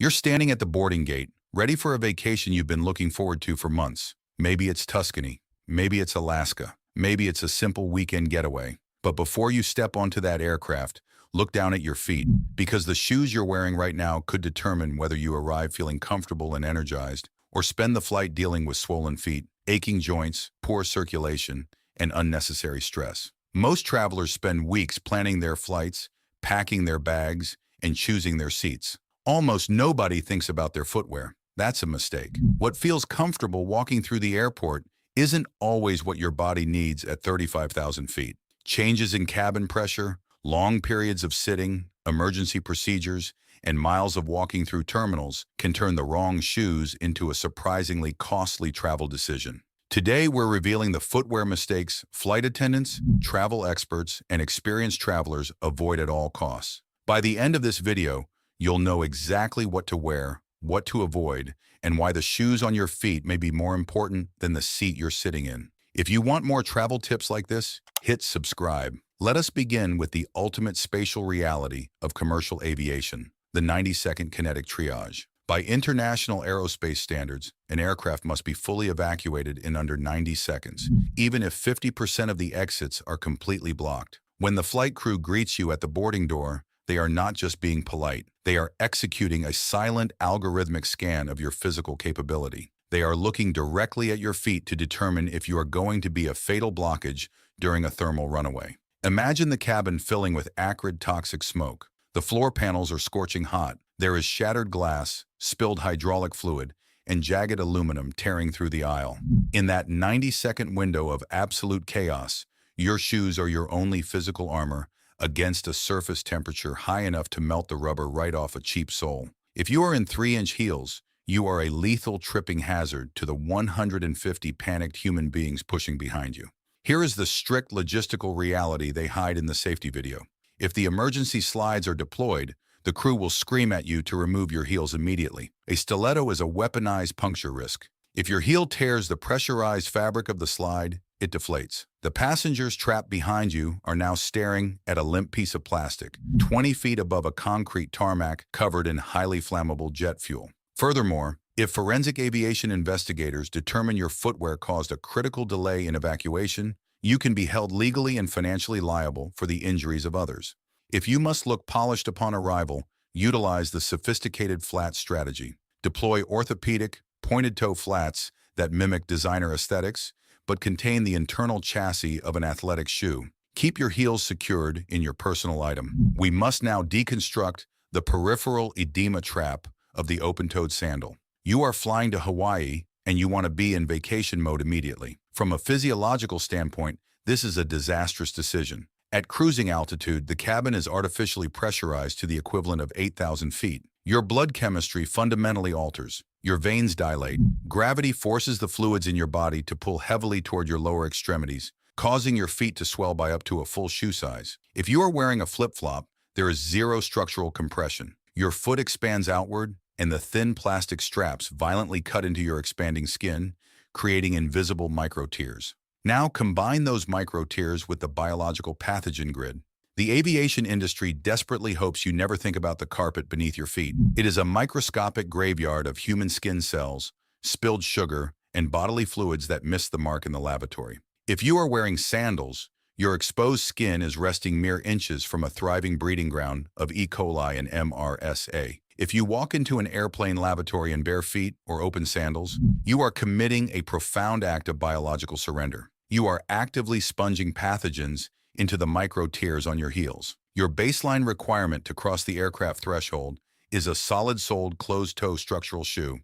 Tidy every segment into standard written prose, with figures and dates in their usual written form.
You're standing at the boarding gate, ready for a vacation you've been looking forward to for months. Maybe it's Tuscany, maybe it's Alaska, maybe it's a simple weekend getaway. But before you step onto that aircraft, look down at your feet, because the shoes you're wearing right now could determine whether you arrive feeling comfortable and energized, or spend the flight dealing with swollen feet, aching joints, poor circulation, and unnecessary stress. Most travelers spend weeks planning their flights, packing their bags, and choosing their seats. Almost nobody thinks about their footwear. That's a mistake. What feels comfortable walking through the airport isn't always what your body needs at 35,000 feet. Changes in cabin pressure, long periods of sitting, emergency procedures, and miles of walking through terminals can turn the wrong shoes into a surprisingly costly travel decision. Today, we're revealing the footwear mistakes flight attendants, travel experts, and experienced travelers avoid at all costs. By the end of this video, you'll know exactly what to wear, what to avoid, and why the shoes on your feet may be more important than the seat you're sitting in. If you want more travel tips like this, hit subscribe. Let us begin with the ultimate spatial reality of commercial aviation, the 90-second kinetic triage. By international aerospace standards, an aircraft must be fully evacuated in under 90 seconds, even if 50% of the exits are completely blocked. When the flight crew greets you at the boarding door, they are not just being polite. They are executing a silent algorithmic scan of your physical capability. They are looking directly at your feet to determine if you are going to be a fatal blockage during a thermal runaway. Imagine the cabin filling with acrid toxic smoke. The floor panels are scorching hot. There is shattered glass, spilled hydraulic fluid, and jagged aluminum tearing through the aisle. In that 90-second window of absolute chaos, your shoes are your only physical armor against a surface temperature high enough to melt the rubber right off a cheap sole. If you are in 3-inch heels, you are a lethal tripping hazard to the 150 panicked human beings pushing behind you. Here is the strict logistical reality they hide in the safety video. If the emergency slides are deployed, the crew will scream at you to remove your heels immediately. A stiletto is a weaponized puncture risk. If your heel tears the pressurized fabric of the slide, it deflates. The passengers trapped behind you are now staring at a limp piece of plastic, 20 feet above a concrete tarmac covered in highly flammable jet fuel. Furthermore, if forensic aviation investigators determine your footwear caused a critical delay in evacuation, you can be held legally and financially liable for the injuries of others. If you must look polished upon arrival, utilize the sophisticated flat strategy. Deploy orthopedic, pointed-toe flats that mimic designer aesthetics, but contain the internal chassis of an athletic shoe. Keep your heels secured in your personal item. We must now deconstruct the peripheral edema trap of the open-toed sandal. You are flying to Hawaii, and you want to be in vacation mode immediately. From a physiological standpoint, this is a disastrous decision. At cruising altitude, the cabin is artificially pressurized to the equivalent of 8,000 feet. Your blood chemistry fundamentally alters. Your veins dilate. Gravity forces the fluids in your body to pull heavily toward your lower extremities, causing your feet to swell by up to a full shoe size. If you are wearing a flip-flop, there is zero structural compression. Your foot expands outward, and the thin plastic straps violently cut into your expanding skin, creating invisible micro-tears. Now combine those micro-tears with the biological pathogen grid. The aviation industry desperately hopes you never think about the carpet beneath your feet. It is a microscopic graveyard of human skin cells, spilled sugar, and bodily fluids that miss the mark in the lavatory. If you are wearing sandals, your exposed skin is resting mere inches from a thriving breeding ground of E. coli and MRSA. If you walk into an airplane lavatory in bare feet or open sandals, you are committing a profound act of biological surrender. You are actively sponging pathogens into the micro-tears on your heels. Your baseline requirement to cross the aircraft threshold is a solid-soled closed-toe structural shoe.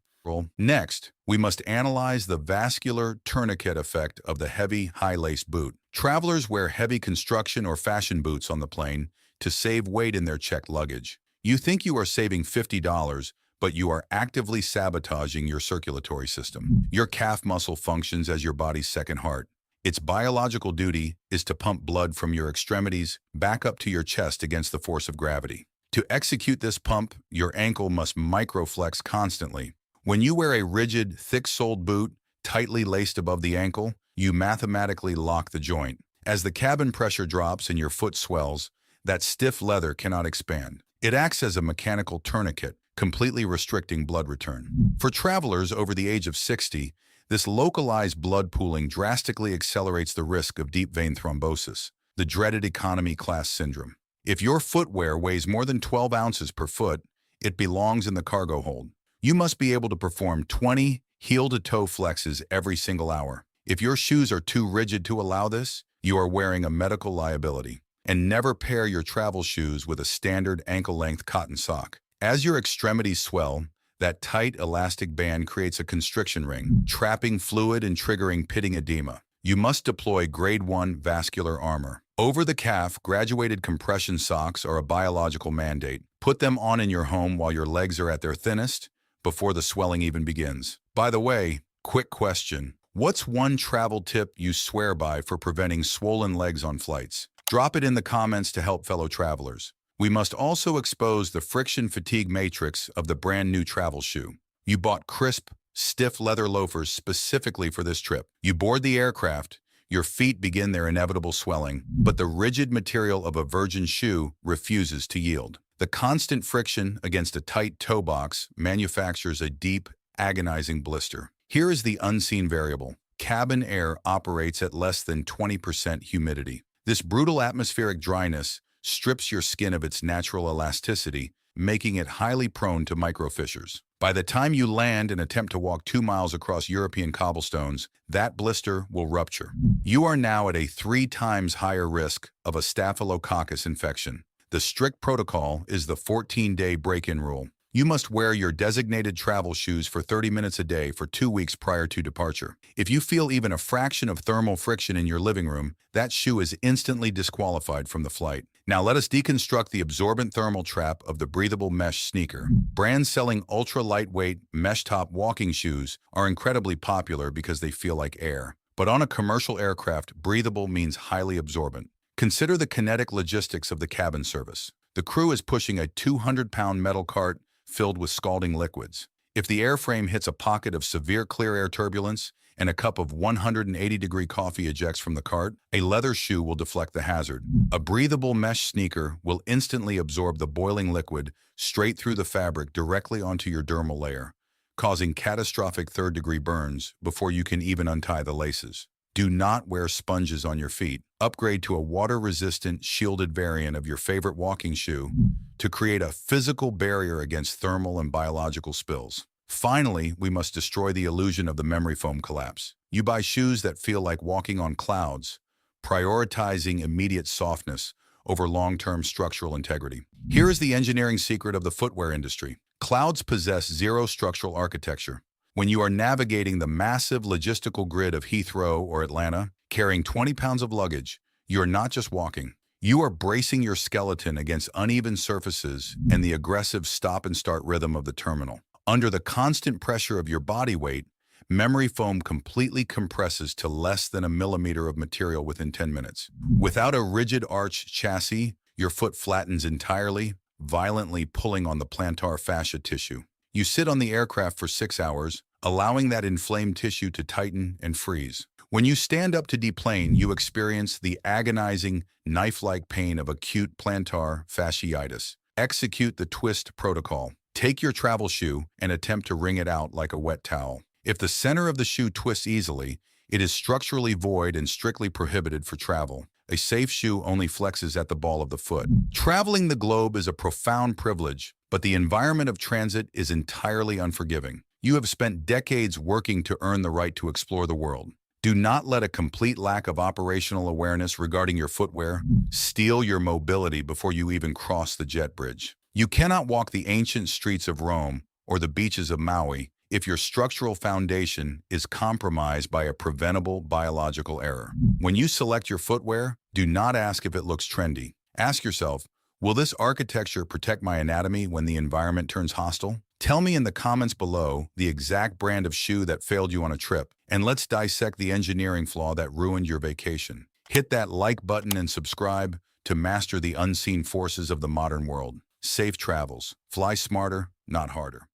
Next, we must analyze the vascular tourniquet effect of the heavy, high-laced boot. Travelers wear heavy construction or fashion boots on the plane to save weight in their checked luggage. You think you are saving $50, but you are actively sabotaging your circulatory system. Your calf muscle functions as your body's second heart. Its biological duty is to pump blood from your extremities back up to your chest against the force of gravity. To execute this pump, your ankle must microflex constantly. When you wear a rigid, thick-soled boot, tightly laced above the ankle, you mathematically lock the joint. As the cabin pressure drops and your foot swells, that stiff leather cannot expand. It acts as a mechanical tourniquet, completely restricting blood return. For travelers over the age of 60, this localized blood pooling drastically accelerates the risk of deep vein thrombosis, the dreaded economy class syndrome. If your footwear weighs more than 12 ounces per foot, it belongs in the cargo hold. You must be able to perform 20 heel-to-toe flexes every single hour. If your shoes are too rigid to allow this, you are wearing a medical liability. And never pair your travel shoes with a standard ankle-length cotton sock. As your extremities swell, that tight elastic band creates a constriction ring, trapping fluid and triggering pitting edema. You must deploy grade 1 vascular armor. Over the calf, graduated compression socks are a biological mandate. Put them on in your home while your legs are at their thinnest, before the swelling even begins. By the way, quick question. What's one travel tip you swear by for preventing swollen legs on flights? Drop it in the comments to help fellow travelers. We must also expose the friction fatigue matrix of the brand new travel shoe. You bought crisp, stiff leather loafers specifically for this trip. You board the aircraft, your feet begin their inevitable swelling, but the rigid material of a virgin shoe refuses to yield. The constant friction against a tight toe box manufactures a deep, agonizing blister. Here is the unseen variable. Cabin air operates at less than 20% humidity. This brutal atmospheric dryness strips your skin of its natural elasticity, making it highly prone to microfissures. By the time you land and attempt to walk 2 miles across European cobblestones, that blister will rupture. You are now at a 3 times higher risk of a staphylococcus infection. The strict protocol is the 14-day break-in rule. You must wear your designated travel shoes for 30 minutes a day for 2 weeks prior to departure. If you feel even a fraction of thermal friction in your living room, that shoe is instantly disqualified from the flight. Now let us deconstruct the absorbent thermal trap of the breathable mesh sneaker. Brands selling ultra-lightweight, mesh-top walking shoes are incredibly popular because they feel like air. But on a commercial aircraft, breathable means highly absorbent. Consider the kinetic logistics of the cabin service. The crew is pushing a 200-pound metal cart filled with scalding liquids. If the airframe hits a pocket of severe clear air turbulence and a cup of 180-degree coffee ejects from the cart, a leather shoe will deflect the hazard. A breathable mesh sneaker will instantly absorb the boiling liquid straight through the fabric directly onto your dermal layer, causing catastrophic third-degree burns before you can even untie the laces. Do not wear sponges on your feet. Upgrade to a water-resistant, shielded variant of your favorite walking shoe to create a physical barrier against thermal and biological spills. Finally, we must destroy the illusion of the memory foam collapse. You buy shoes that feel like walking on clouds, prioritizing immediate softness over long-term structural integrity. Here is the engineering secret of the footwear industry. Clouds possess zero structural architecture. When you are navigating the massive logistical grid of Heathrow or Atlanta, carrying 20 pounds of luggage, you are not just walking. You are bracing your skeleton against uneven surfaces and the aggressive stop-and-start rhythm of the terminal. Under the constant pressure of your body weight, memory foam completely compresses to less than a millimeter of material within 10 minutes. Without a rigid arch chassis, your foot flattens entirely, violently pulling on the plantar fascia tissue. You sit on the aircraft for 6 hours, allowing that inflamed tissue to tighten and freeze. When you stand up to deplane, you experience the agonizing, knife-like pain of acute plantar fasciitis. Execute the twist protocol. Take your travel shoe and attempt to wring it out like a wet towel. If the center of the shoe twists easily, it is structurally void and strictly prohibited for travel. A safe shoe only flexes at the ball of the foot. Traveling the globe is a profound privilege, but the environment of transit is entirely unforgiving. You have spent decades working to earn the right to explore the world. Do not let a complete lack of operational awareness regarding your footwear steal your mobility before you even cross the jet bridge. You cannot walk the ancient streets of Rome or the beaches of Maui if your structural foundation is compromised by a preventable biological error. When you select your footwear, do not ask if it looks trendy. Ask yourself, will this architecture protect my anatomy when the environment turns hostile? Tell me in the comments below the exact brand of shoe that failed you on a trip, and let's dissect the engineering flaw that ruined your vacation. Hit that like button and subscribe to master the unseen forces of the modern world. Safe travels. Fly smarter, not harder.